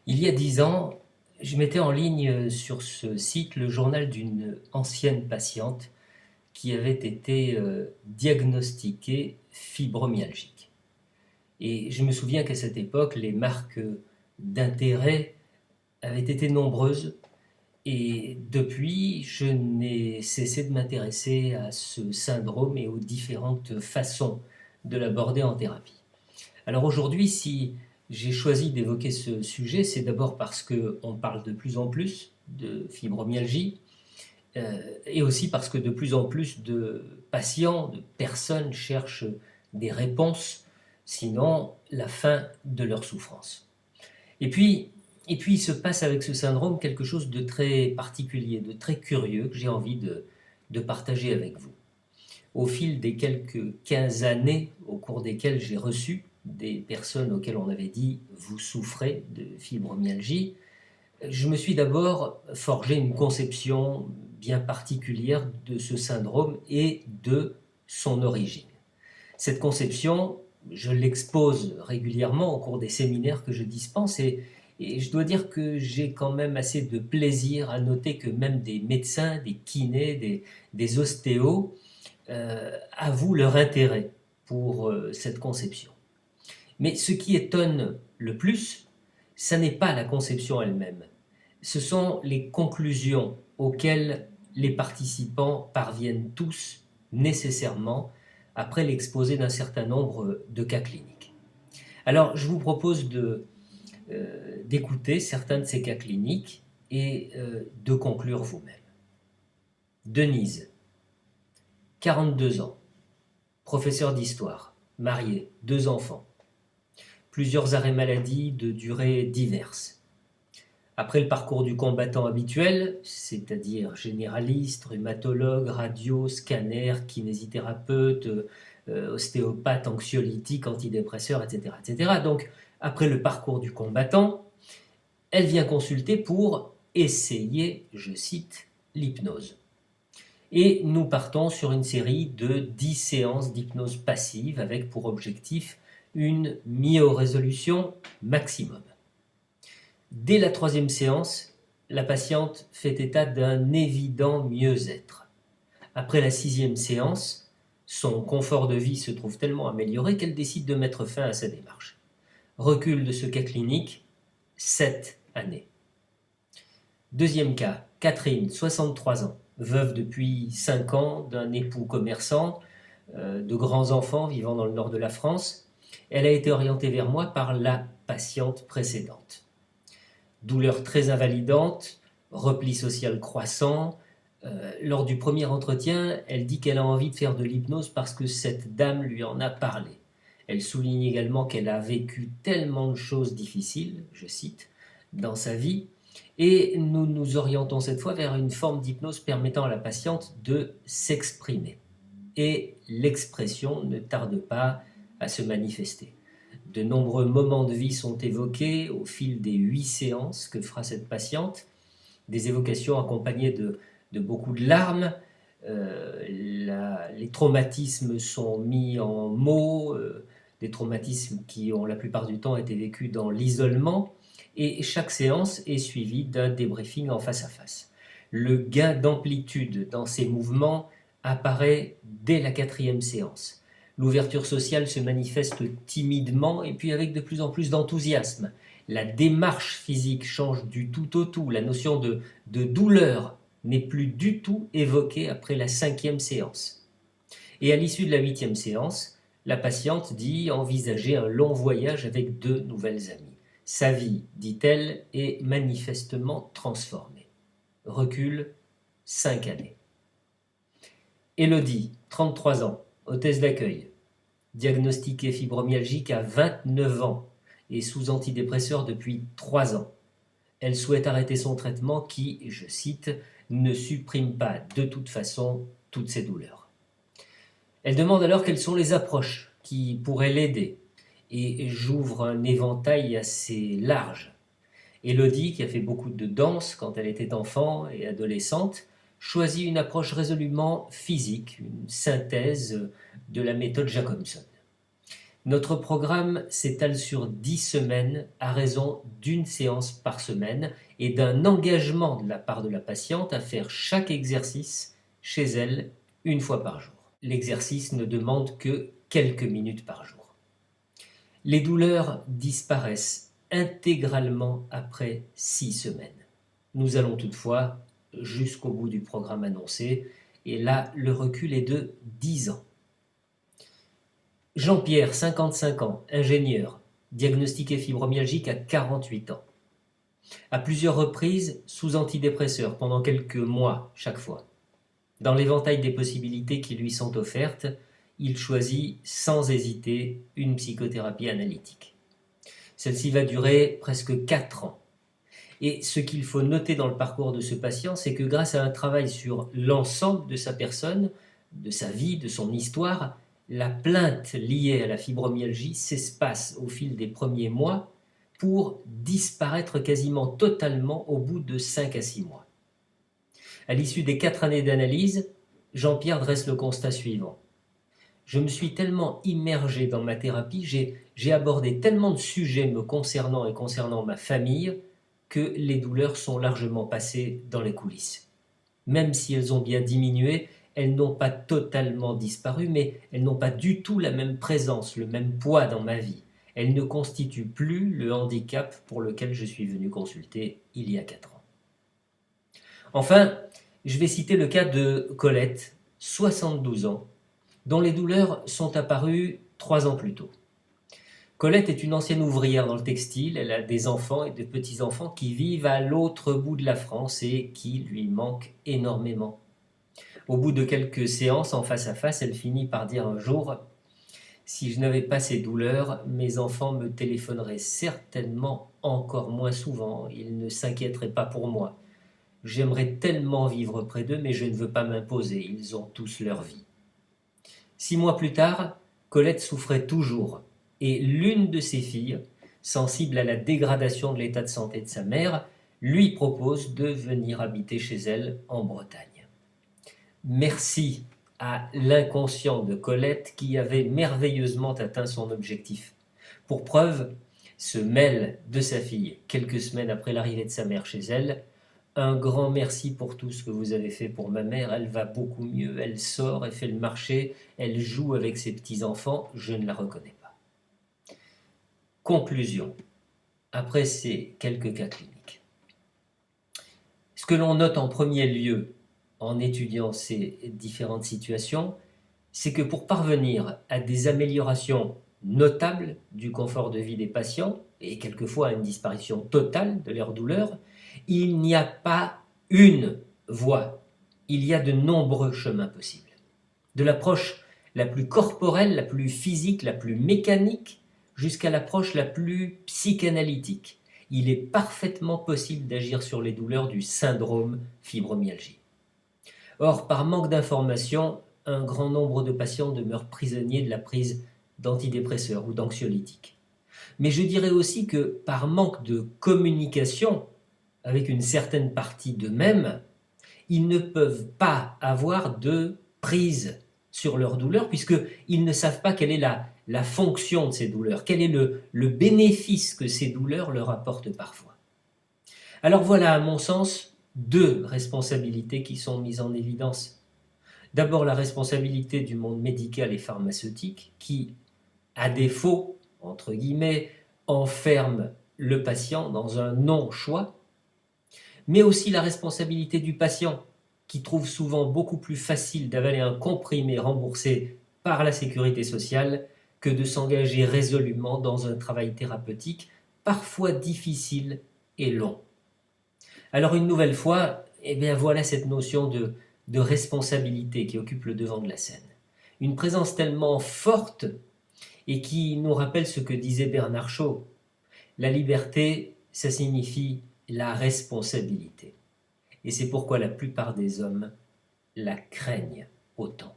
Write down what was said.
Il y a 10 ans, je mettais en ligne sur ce site le journal d'une ancienne patiente qui avait été diagnostiquée fibromyalgique. Et je me souviens qu'à cette époque, les marques d'intérêt avaient été nombreuses. Et depuis, je n'ai cessé de m'intéresser à ce syndrome et aux différentes façons de l'aborder en thérapie. Alors aujourd'hui, si j'ai choisi d'évoquer ce sujet, c'est d'abord parce qu'on parle de plus en plus de fibromyalgie et aussi parce que de plus en plus de patients, de personnes cherchent des réponses, sinon la fin de leur souffrance. Et puis, il se passe avec ce syndrome quelque chose de très particulier, de très curieux que j'ai envie de partager avec vous. Au fil des quelques 15 années au cours desquelles j'ai reçu des personnes auxquelles on avait dit « vous souffrez de fibromyalgie », je me suis d'abord forgé une conception bien particulière de ce syndrome et de son origine. Cette conception, je l'expose régulièrement au cours des séminaires que je dispense et je dois dire que j'ai quand même assez de plaisir à noter que même des médecins, des kinés, des ostéos avouent leur intérêt pour cette conception. Mais ce qui étonne le plus, ce n'est pas la conception elle-même, ce sont les conclusions auxquelles les participants parviennent tous nécessairement après l'exposé d'un certain nombre de cas cliniques. Alors, je vous propose d'écouter certains de ces cas cliniques et de conclure vous-même. Denise, 42 ans, professeur d'histoire, mariée, 2 enfants, plusieurs arrêts maladie de durée diverses. Après le parcours du combattant habituel, c'est-à-dire généraliste, rhumatologue, radio, scanner, kinésithérapeute, ostéopathe, anxiolytique, antidépresseur, etc., etc. Donc, après le parcours du combattant, elle vient consulter pour essayer, je cite, l'hypnose. Et nous partons sur une série de 10 séances d'hypnose passive avec pour objectif une myorésolution maximum. Dès la 3e séance, la patiente fait état d'un évident mieux-être. Après la 6e séance, son confort de vie se trouve tellement amélioré qu'elle décide de mettre fin à sa démarche. Recul de ce cas clinique, 7 années. 2e cas, Catherine, 63 ans, veuve depuis 5 ans d'un époux commerçant, de grands enfants vivant dans le nord de la France. Elle a été orientée vers moi par la patiente précédente. Douleur très invalidante, repli social croissant. Lors du premier entretien, elle dit qu'elle a envie de faire de l'hypnose parce que cette dame lui en a parlé. Elle souligne également qu'elle a vécu tellement de choses difficiles, je cite, dans sa vie, et nous nous orientons cette fois vers une forme d'hypnose permettant à la patiente de s'exprimer. Et l'expression ne tarde pas à se manifester. De nombreux moments de vie sont évoqués au fil des 8 séances que fera cette patiente, des évocations accompagnées de beaucoup de larmes. Les traumatismes sont mis en mots, des traumatismes qui ont la plupart du temps été vécus dans l'isolement, et chaque séance est suivie d'un débriefing en face à face. Le gain d'amplitude dans ces mouvements apparaît dès la 4e séance. L'ouverture sociale se manifeste timidement et puis avec de plus en plus d'enthousiasme. La démarche physique change du tout au tout. La notion de douleur n'est plus du tout évoquée après la 5e séance. Et à l'issue de la 8e séance, la patiente dit envisager un long voyage avec 2 nouvelles amies. Sa vie, dit-elle, est manifestement transformée. Recul, 5 années. Élodie, 33 ans, hôtesse d'accueil, diagnostiquée fibromyalgique à 29 ans et sous antidépresseur depuis 3 ans. Elle souhaite arrêter son traitement qui, je cite, ne supprime pas de toute façon toutes ses douleurs. Elle demande alors quelles sont les approches qui pourraient l'aider et j'ouvre un éventail assez large. Élodie, qui a fait beaucoup de danse quand elle était enfant et adolescente, choisit une approche résolument physique, une synthèse de la méthode Jacobson. Notre programme s'étale sur 10 semaines à raison d'une séance par semaine et d'un engagement de la part de la patiente à faire chaque exercice chez elle une fois par jour. L'exercice ne demande que quelques minutes par jour. Les douleurs disparaissent intégralement après 6 semaines. Nous allons toutefois jusqu'au bout du programme annoncé et là, le recul est de 10 ans. Jean-Pierre, 55 ans, ingénieur, diagnostiqué fibromyalgique à 48 ans. À plusieurs reprises, sous antidépresseurs pendant quelques mois chaque fois. Dans l'éventail des possibilités qui lui sont offertes, il choisit sans hésiter une psychothérapie analytique. Celle-ci va durer presque 4 ans. Et ce qu'il faut noter dans le parcours de ce patient, c'est que grâce à un travail sur l'ensemble de sa personne, de sa vie, de son histoire, la plainte liée à la fibromyalgie s'espace au fil des premiers mois pour disparaître quasiment totalement au bout de 5 à 6 mois. À l'issue des 4 années d'analyse, Jean-Pierre dresse le constat suivant. Je me suis tellement immergé dans ma thérapie, j'ai abordé tellement de sujets me concernant et concernant ma famille que les douleurs sont largement passées dans les coulisses. Même si elles ont bien diminué, elles n'ont pas totalement disparu, mais elles n'ont pas du tout la même présence, le même poids dans ma vie. Elles ne constituent plus le handicap pour lequel je suis venu consulter il y a 4 ans. Enfin, je vais citer le cas de Colette, 72 ans, dont les douleurs sont apparues 3 ans plus tôt. Colette est une ancienne ouvrière dans le textile, elle a des enfants et des petits-enfants qui vivent à l'autre bout de la France et qui lui manquent énormément. Au bout de quelques séances en face à face, elle finit par dire un jour « Si je n'avais pas ces douleurs, mes enfants me téléphoneraient certainement encore moins souvent, ils ne s'inquiéteraient pas pour moi. J'aimerais tellement vivre près d'eux, mais je ne veux pas m'imposer, ils ont tous leur vie. » 6 mois plus tard, Colette souffrait toujours, et l'une de ses filles, sensible à la dégradation de l'état de santé de sa mère, lui propose de venir habiter chez elle en Bretagne. Merci à l'inconscient de Colette qui avait merveilleusement atteint son objectif. Pour preuve, ce mail de sa fille, quelques semaines après l'arrivée de sa mère chez elle, « Un grand merci pour tout ce que vous avez fait pour ma mère, elle va beaucoup mieux, elle sort, elle fait le marché, elle joue avec ses petits-enfants, je ne la reconnais pas. » Conclusion, après ces quelques cas cliniques. Ce que l'on note en premier lieu en étudiant ces différentes situations, c'est que pour parvenir à des améliorations notables du confort de vie des patients, et quelquefois à une disparition totale de leur douleur, il n'y a pas une voie, il y a de nombreux chemins possibles. De l'approche la plus corporelle, la plus physique, la plus mécanique, jusqu'à l'approche la plus psychanalytique. Il est parfaitement possible d'agir sur les douleurs du syndrome fibromyalgie. Or, par manque d'informations, un grand nombre de patients demeurent prisonniers de la prise d'antidépresseurs ou d'anxiolytiques. Mais je dirais aussi que par manque de communication avec une certaine partie d'eux-mêmes, ils ne peuvent pas avoir de prise sur leur douleur puisqu'ils ne savent pas quelle est la fonction de ces douleurs, quel est le bénéfice que ces douleurs leur apportent parfois. Alors voilà, à mon sens, 2 responsabilités qui sont mises en évidence. D'abord, la responsabilité du monde médical et pharmaceutique qui, à défaut, entre guillemets, enferme le patient dans un non-choix, mais aussi la responsabilité du patient qui trouve souvent beaucoup plus facile d'avaler un comprimé remboursé par la sécurité sociale que de s'engager résolument dans un travail thérapeutique parfois difficile et long. Alors une nouvelle fois, voilà cette notion de responsabilité qui occupe le devant de la scène. Une présence tellement forte et qui nous rappelle ce que disait Bernard Shaw. La liberté, ça signifie la responsabilité. Et c'est pourquoi la plupart des hommes la craignent autant.